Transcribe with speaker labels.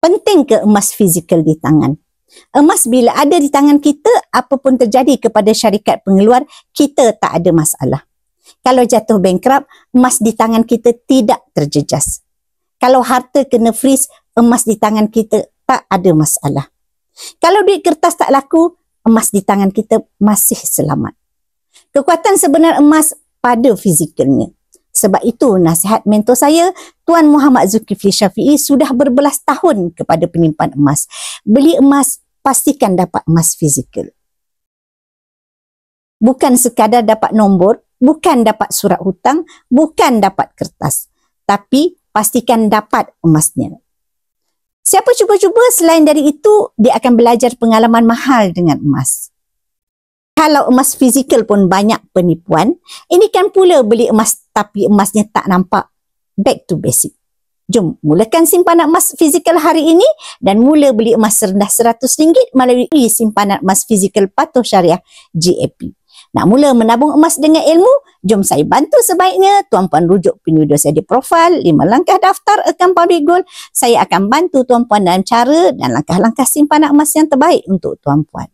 Speaker 1: Penting ke emas fizikal di tangan? Emas bila ada di tangan kita, apapun terjadi kepada syarikat pengeluar, kita tak ada masalah. Kalau jatuh bankrupt, emas di tangan kita tidak terjejas. Kalau harta kena freeze, emas di tangan kita tak ada masalah. Kalau duit kertas tak laku, emas di tangan kita masih selamat. Kekuatan sebenar emas pada fizikalnya. Sebab itu nasihat mentor saya, Tuan Muhammad Zulkifli Syafiee, sudah berbelas tahun kepada penyimpan emas. Beli emas, pastikan dapat emas fizikal. Bukan sekadar dapat nombor, bukan dapat surat hutang, bukan dapat kertas. Tapi pastikan dapat emasnya. Siapa cuba-cuba selain dari itu, dia akan belajar pengalaman mahal dengan emas. Kalau emas fizikal pun banyak penipuan, ini kan pula beli emas tapi emasnya tak nampak. Back to basic. Jom mulakan simpanan emas fizikal hari ini dan mula beli emas serendah RM100 melalui simpanan emas fizikal Patuh Syariah GAP. Nak mula menabung emas dengan ilmu? Jom saya bantu sebaiknya. Tuan-puan rujuk penyudah saya di profil 5 langkah daftar akaun Public Gold. Saya akan bantu tuan-puan dalam cara dan langkah-langkah simpanan emas yang terbaik untuk tuan-puan.